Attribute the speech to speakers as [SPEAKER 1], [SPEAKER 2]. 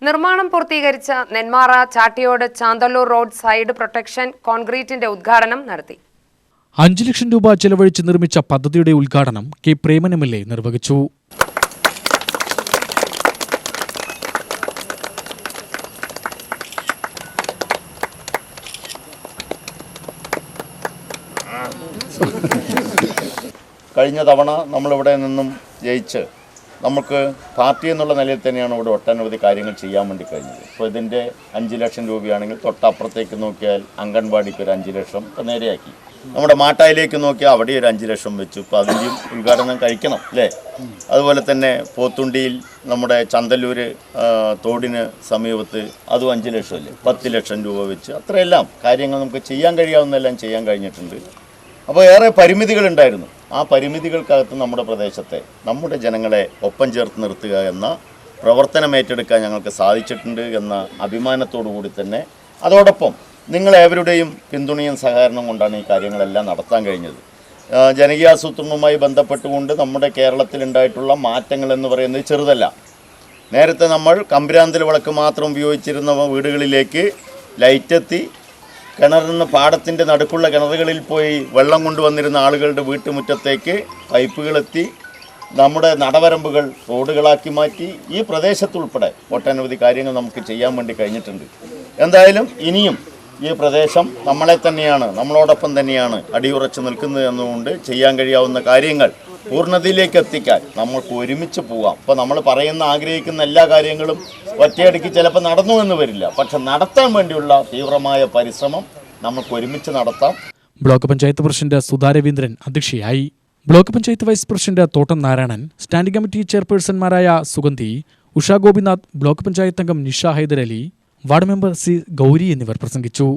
[SPEAKER 1] നിർമ്മാണം പൂർത്തീകരിച്ച Nenmara ചാട്ടിയോട് ചാന്തല്ലൂർ road side protection കോൺക്രീറ്റിന്റെ ഉദ്ഘാടനം നടത്തി.
[SPEAKER 2] 5 ലക്ഷം രൂപ ചെലവഴിച്ച് നിർമ്മിച്ച പദ്ധതിയുടെ ഉദ്ഘാടനം കെ പ്രേമൻ എം.എൽ.എ. നിർവഹിച്ചു.
[SPEAKER 3] കഴിഞ്ഞ തവണ നമ്മളിവിടെ നിന്നും ജയിച്ച് നമുക്ക് പാർട്ടി എന്നുള്ള നിലയിൽ തന്നെയാണ് ഇവിടെ ഒട്ടനവധി കാര്യങ്ങൾ ചെയ്യാൻ വേണ്ടി കഴിഞ്ഞത്. ഇപ്പോൾ ഇതിൻ്റെ 5 ലക്ഷം രൂപയാണെങ്കിൽ തൊട്ടപ്പുറത്തേക്ക് നോക്കിയാൽ അംഗൻവാടിക്ക് ഒരു 5 ലക്ഷം ഇപ്പോൾ നേരെയാക്കി. നമ്മുടെ മാട്ടായിലേക്ക് നോക്കിയാൽ അവിടെ ഒരു 5 ലക്ഷം വെച്ചു. ഇപ്പോൾ അതിൻ്റെയും ഉദ്ഘാടനം കഴിക്കണം അല്ലേ. അതുപോലെ തന്നെ പോത്തുണ്ടിയിൽ നമ്മുടെ ചന്തല്ലൂർ തോടിന് സമീപത്ത് അതും 5 ലക്ഷം അല്ലേ, 10 ലക്ഷം രൂപ വെച്ച് അത്രയെല്ലാം കാര്യങ്ങൾ നമുക്ക് ചെയ്യാൻ കഴിയാവുന്നതെല്ലാം ചെയ്യാൻ കഴിഞ്ഞിട്ടുണ്ട്. അപ്പോൾ ഏറെ പരിമിതികളുണ്ടായിരുന്നു. ആ പരിമിതികൾക്കകത്ത് നമ്മുടെ പ്രദേശത്തെ നമ്മുടെ ജനങ്ങളെ ഒപ്പം ചേർത്ത് നിർത്തുക എന്ന പ്രവർത്തനം ഏറ്റെടുക്കാൻ ഞങ്ങൾക്ക് സാധിച്ചിട്ടുണ്ട് എന്ന അഭിമാനത്തോടു കൂടി തന്നെ അതോടൊപ്പം നിങ്ങളേവരുടെയും പിന്തുണയും സഹകരണം കൊണ്ടാണ് ഈ കാര്യങ്ങളെല്ലാം നടത്താൻ കഴിഞ്ഞത്. ജനകീയാസൂത്രണവുമായി ബന്ധപ്പെട്ടുകൊണ്ട് നമ്മുടെ കേരളത്തിലുണ്ടായിട്ടുള്ള മാറ്റങ്ങൾ എന്ന് പറയുന്നത് ചെറുതല്ല. നേരത്തെ നമ്മൾ കമ്പിരാന്തൽ വിളക്ക് മാത്രം ഉപയോഗിച്ചിരുന്ന വീടുകളിലേക്ക് ലൈറ്റെത്തി കിണറിന് പാടത്തിൻ്റെ നടുക്കുള്ള കിണറുകളിൽ പോയി വെള്ളം കൊണ്ടുവന്നിരുന്ന ആളുകളുടെ വീട്ടുമുറ്റത്തേക്ക് പൈപ്പുകളെത്തി നമ്മുടെ നടവരമ്പുകൾ റോഡുകളാക്കി മാറ്റി ഈ പ്രദേശത്തുൾപ്പെടെ ഒട്ടനവധി കാര്യങ്ങൾ നമുക്ക് ചെയ്യാൻ വേണ്ടി കഴിഞ്ഞിട്ടുണ്ട്. എന്തായാലും ഇനിയും ഈ പ്രദേശം നമ്മളെ തന്നെയാണ്, നമ്മളോടൊപ്പം തന്നെയാണ് അടിയുറച്ച് നിൽക്കുന്നത് എന്നുകൊണ്ട് ചെയ്യാൻ കഴിയാവുന്ന കാര്യങ്ങൾ പൂർണ്ണതയിലേക്ക് എത്തിക്കാൻ നമുക്ക് ഒരുമിച്ച് പോകാം. ഇപ്പോൾ നമ്മൾ ആഗ്രഹിക്കുന്ന എല്ലാ കാര്യങ്ങളും ഒറ്റയടിക്ക് ചിലപ്പോൾ നടന്നു എന്ന് വരില്ല, പക്ഷെ നടത്താൻ വേണ്ടിയുള്ള തീവ്രമായ പരിശ്രമം നമുക്ക് ഒരുമിച്ച് നടത്താം.
[SPEAKER 2] ബ്ലോക്ക് പഞ്ചായത്ത് പ്രസിഡന്റ് സുധാ രവീന്ദ്രൻ അധ്യക്ഷയായി. Block panchayat vice president Thottam Narayanan, standing committee ചെയർപേഴ്സൺമാരായ സുഗന്ധി, ഉഷ ഗോപിനാഥ്, ബ്ലോക്ക് പഞ്ചായത്ത് അംഗം Nisha Haidarali, ward member C Gauri എന്നിവർ പ്രസംഗിച്ചു.